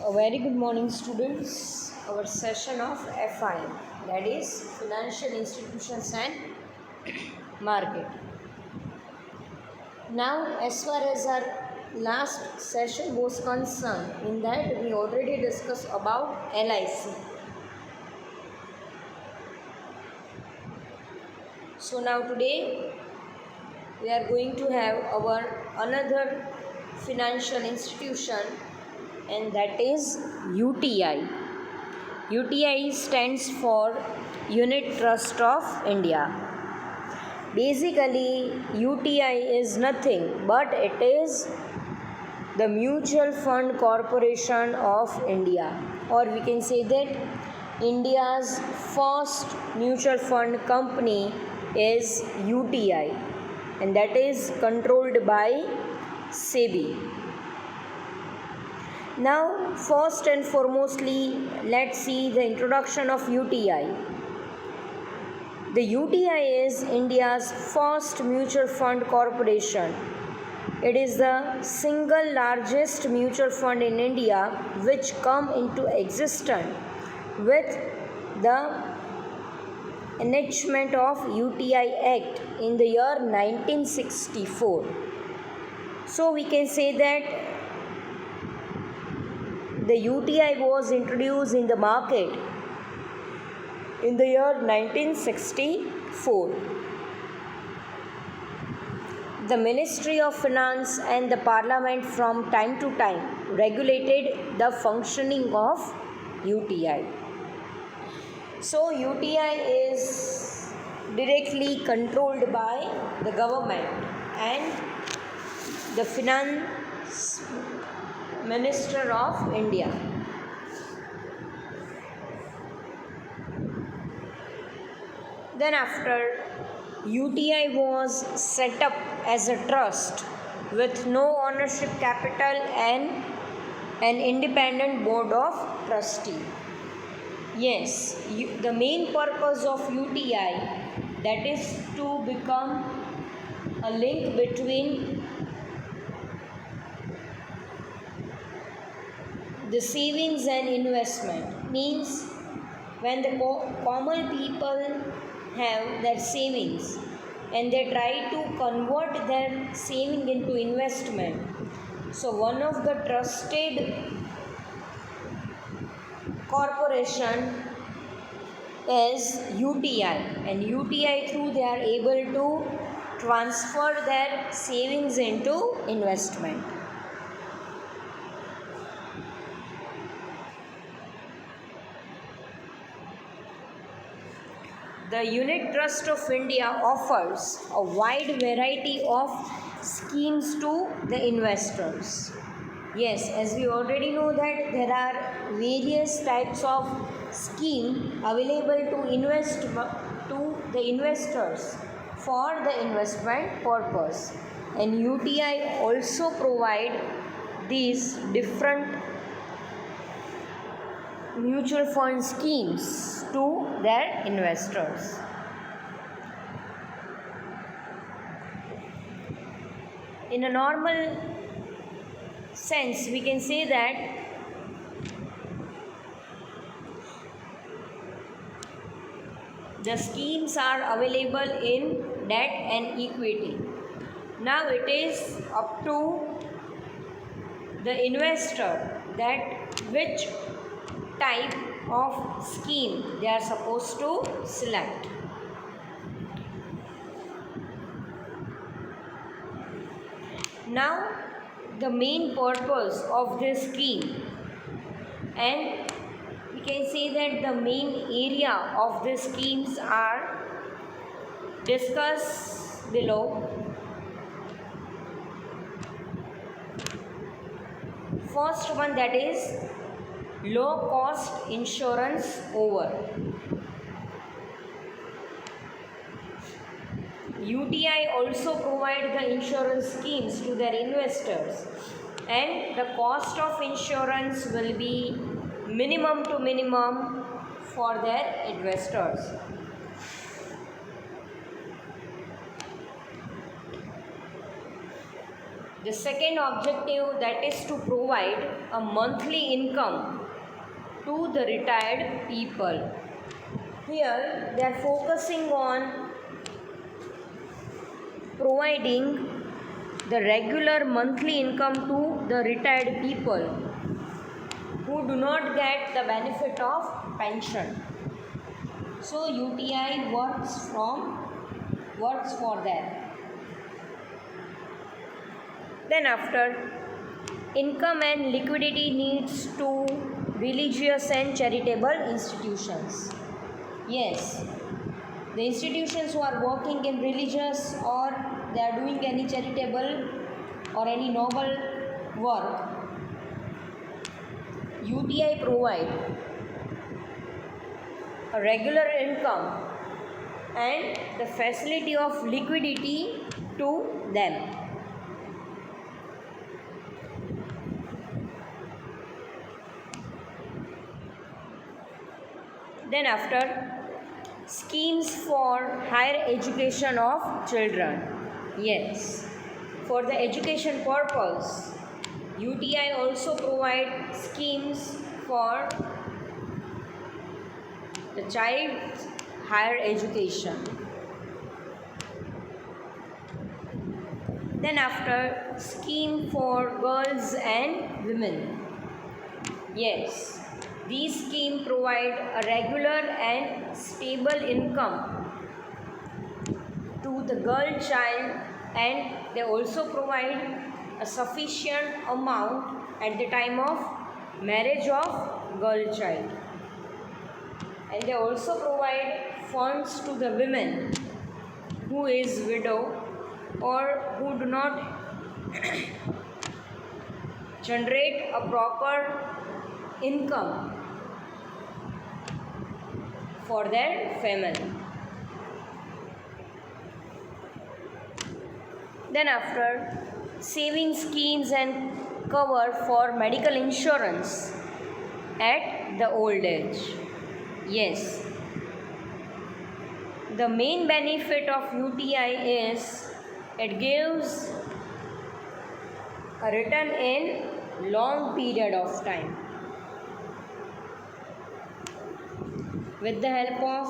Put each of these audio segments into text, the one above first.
A very good morning, students. Our session of FIM, that is Financial Institutions and Market. Now, as far as our last session was concerned, in that we already discussed about LIC. So now today we are going to have our another financial institution, and that is UTI. UTI stands for Unit Trust of India. Basically, UTI is nothing but it is the Mutual Fund Corporation of India, or we can say that India's first mutual fund company is UTI, and that is controlled by SEBI. Now, first and foremostly, let's see the introduction of UTI. The UTI is India's first mutual fund corporation. It is the single largest mutual fund in India which come into existence with the enactment of UTI Act in the year 1964. So we can say that the UTI was introduced in the market in the year 1964. The Ministry of Finance and the Parliament from time to time regulated the functioning of UTI. So UTI is directly controlled by the government and the Finance Minister of India. Then after, UTI was set up as a trust with no ownership capital and an independent board of trustee. Yes, the main purpose of UTI, that is to become a link between the savings and investment. Means when the common people have their savings and they try to convert their saving into investment, so one of the trusted corporation is UTI, and UTI through they are able to transfer their savings into investment. The Unit Trust of India offers a wide variety of schemes to the investors. Yes, as we already know that there are various types of scheme available to invest to the investors for the investment purpose, and UTI also provide these different mutual fund schemes to their investors. In a normal sense, we can say that the schemes are available in debt and equity. Now it is up to the investor that which type of scheme they are supposed to select. Now the main purpose of this scheme, and we can say that the main area of the schemes are discussed below. First one, that is low cost insurance over. UTI also provide the insurance schemes to their investors, and the cost of insurance will be minimum to minimum for their investors. The second objective, that is to provide a monthly income to the retired people. Here they are focusing on providing the regular monthly income to the retired people who do not get the benefit of pension. So UTI works for that. Then after, income and liquidity needs to religious and charitable institutions. Yes, the institutions who are working in religious or they are doing any charitable or any noble work, UTI provide a regular income and the facility of liquidity to them. Then after, schemes for higher education of children. Yes, for the education purpose, UTI also provide schemes for the child's higher education. Then after, scheme for girls and women. Yes, these schemes provide a regular and stable income to the girl child, and they also provide a sufficient amount at the time of marriage of girl child. And they also provide funds to the women who is widow or who do not generate a proper income for their family. Then after, saving schemes and cover for medical insurance at the old age. Yes, the main benefit of UTI is it gives a return in long period of time. With the help of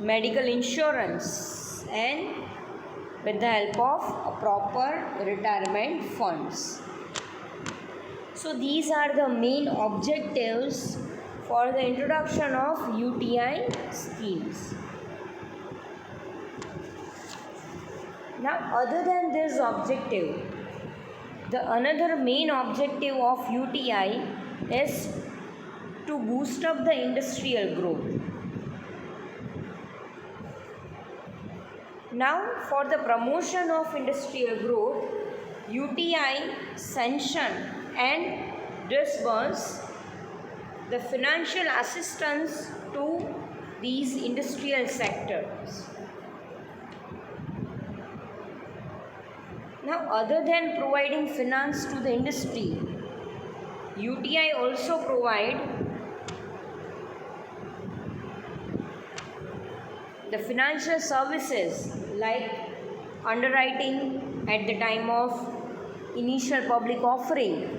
medical insurance and with the help of a proper retirement funds. So these are the main objectives for the introduction of UTI schemes. Now, other than this objective, the another main objective of UTI is to boost up the industrial growth. Now, for the promotion of industrial growth, UTI sanction and disburse the financial assistance to these industrial sectors. Now, other than providing finance to the industry, UTI also provide the financial services like underwriting at the time of initial public offering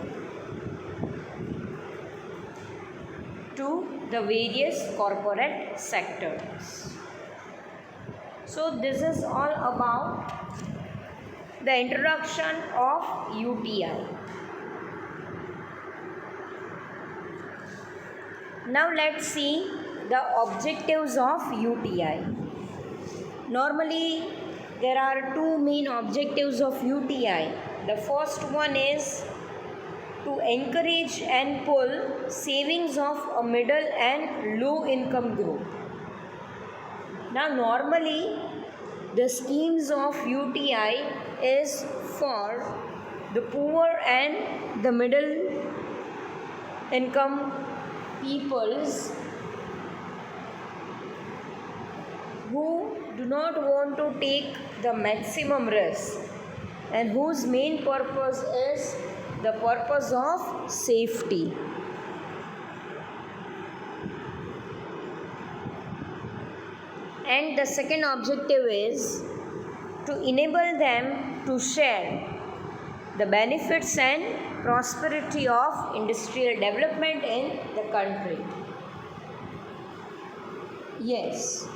to the various corporate sectors. So this is all about the introduction of UTI. Now let's see the objectives of UTI. Normally there are two main objectives of UTI. The first one is to encourage and pull savings of a middle and low income group. Now normally the schemes of UTI is for the poor and the middle income peoples who do not want to take the maximum risk and whose main purpose is the purpose of safety. And the second objective is to enable them to share the benefits and prosperity of industrial development in the country. Yes,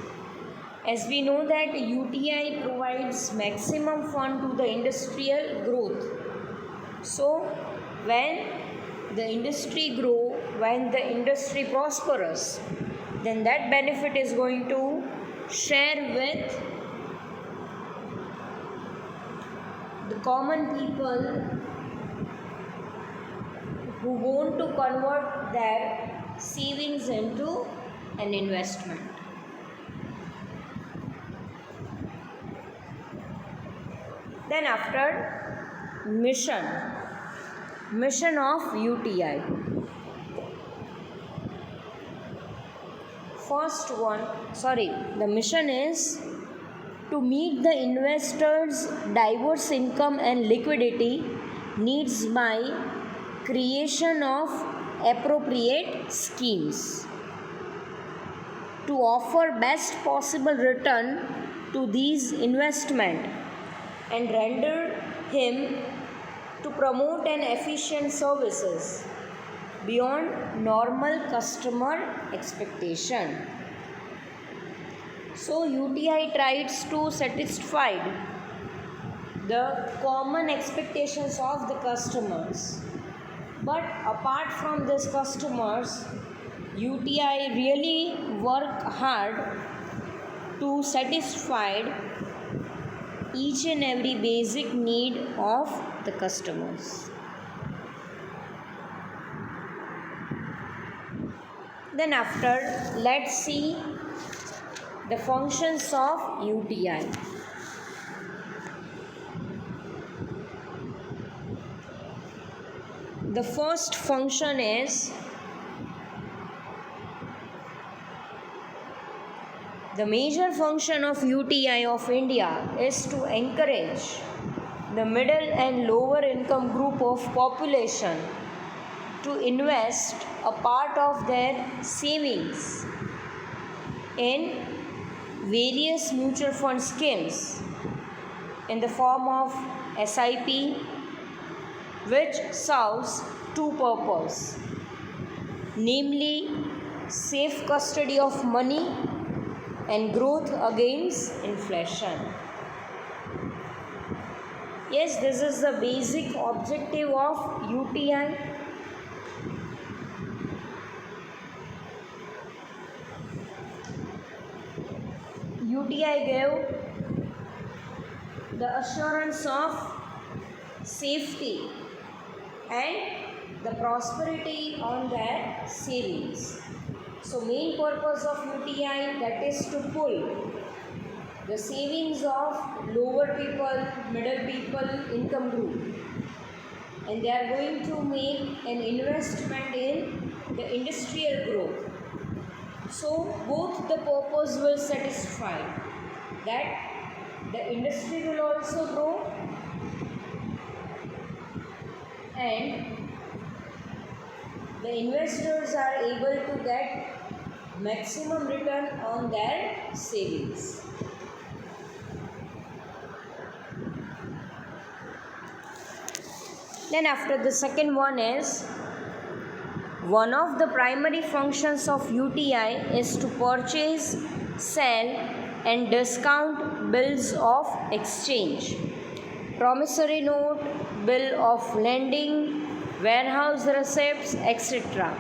as we know that UTI provides maximum fund to the industrial growth. So when the industry grow, when the industry prospers, then that benefit is going to share with the common people who want to convert their savings into an investment. Then after mission of UTI. The mission is to meet the investors' diverse income and liquidity needs by creation of appropriate schemes to offer best possible return to these investment and render him to promote an efficient services beyond normal customer expectation. So UTI tries to satisfy the common expectations of the customers. But apart from these customers, UTI really work hard to satisfy each and every basic need of the customers. Then after, let's see the functions of UTI. The first function is the major function of UTI of India is to encourage the middle and lower income group of population to invest a part of their savings in various mutual fund schemes in the form of SIP, which serves two purposes, namely safe custody of money and growth against inflation. Yes, this is the basic objective of UTI. UTI gave the assurance of safety and the prosperity on their savings. So main purpose of UTI, that is to pull the savings of lower people, middle people, income group, and they are going to make an investment in the industrial growth. So both the purpose will satisfy, that the industry will also grow and the investors are able to get maximum return on their savings. Then after, the second one is, one of the primary functions of UTI is to purchase, sell and discount bills of exchange, promissory note, bill of lending, warehouse receipts, etc.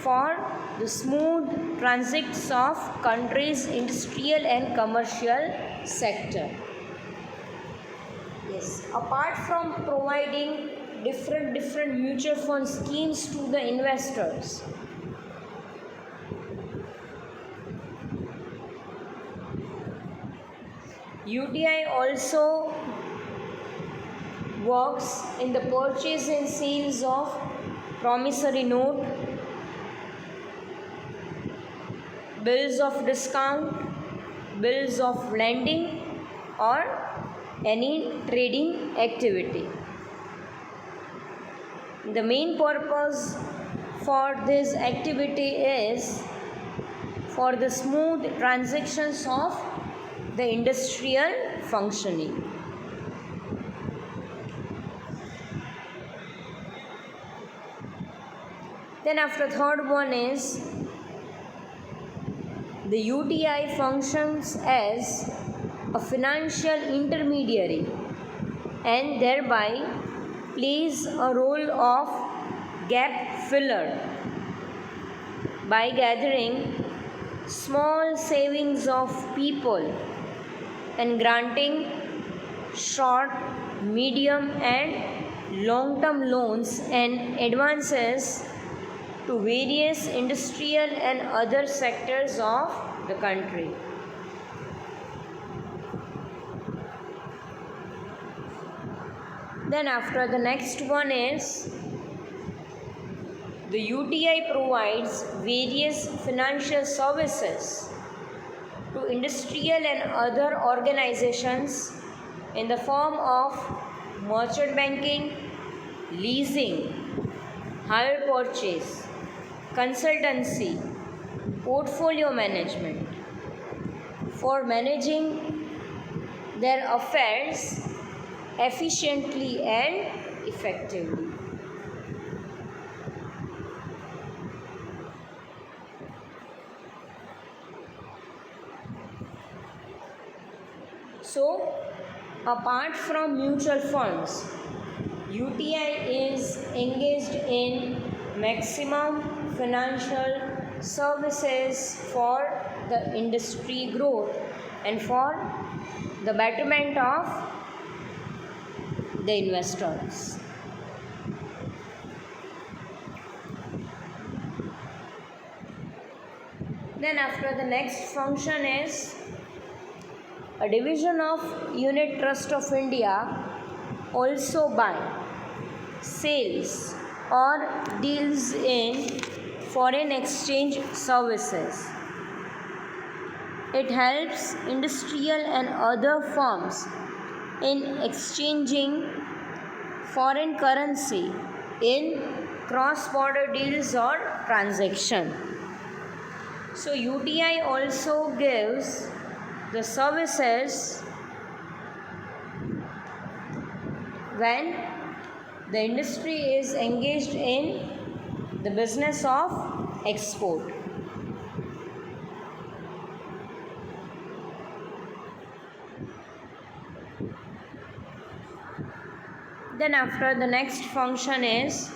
for the smooth transits of country's industrial and commercial sector. Yes, apart from providing different mutual fund schemes to the investors, UTI also works in the purchase and sales of promissory note, bills of discount, bills of lending or any trading activity. The main purpose for this activity is for the smooth transactions of the industrial functioning. Then after third one is the UTI functions as a financial intermediary and thereby plays a role of gap filler by gathering small savings of people and granting short, medium and long-term loans and advances to various industrial and other sectors of the country. Then after the next one is the UTI provides various financial services to industrial and other organizations in the form of merchant banking, leasing, hire purchase, consultancy, portfolio management for managing their affairs efficiently and effectively. So, apart from mutual funds, UTI is engaged in maximum financial services for the industry growth and for the betterment of the investors. Then after the next function is a division of Unit Trust of India also by sales or deals in foreign exchange services. It helps industrial and other firms in exchanging foreign currency in cross-border deals or transaction. So UTI also gives the services when the industry is engaged in the business of export. Then after the next function is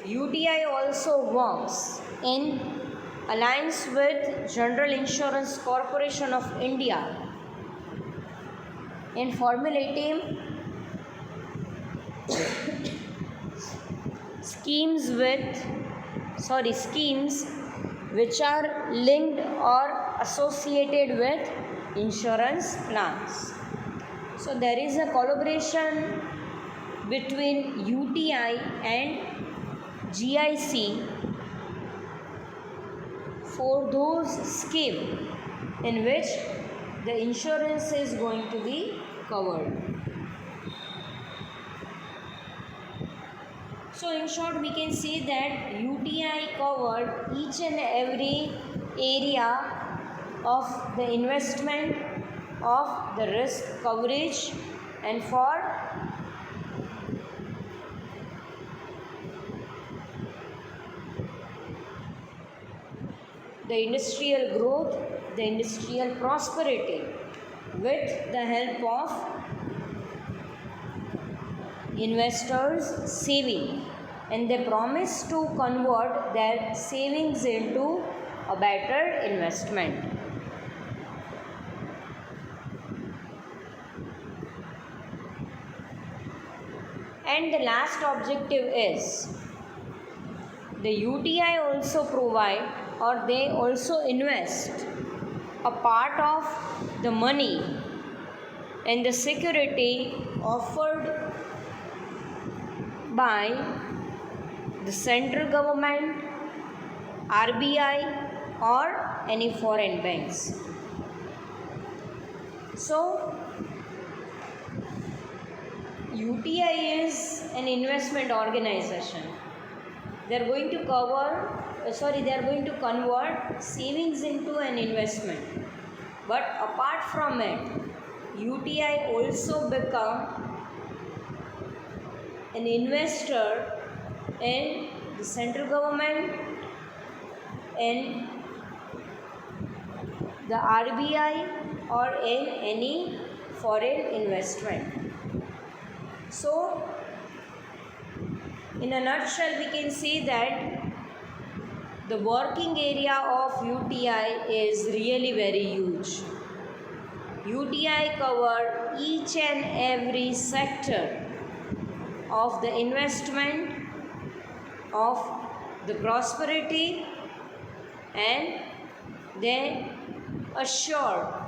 UTI also works in alliance with General Insurance Corporation of India in formulating schemes which are linked or associated with insurance plans. So there is a collaboration between UTI and GIC for those schemes in which the insurance is going to be covered. So in short, we can say that UTI covered each and every area of the investment of the risk coverage and for the industrial growth, the industrial prosperity with the help of investors saving, and they promise to convert their savings into a better investment. And the last objective is the UTI also provide or they also invest a part of the money and the security offered by the central government, RBI or any foreign banks. So UTI is an investment organization. They are going to convert savings into an investment. But apart from it, UTI also become an investor in the central government, in the RBI, or in any foreign investment. So, in a nutshell, we can say that the working area of UTI is really very huge. UTI cover each and every sector of the investment, of the prosperity, and they assure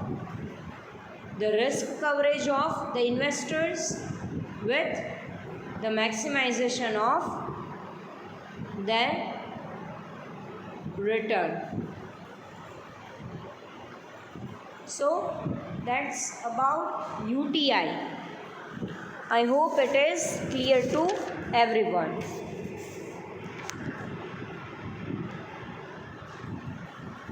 the risk coverage of the investors with the maximization of their return. So that's about UTI. I hope it is clear to everyone.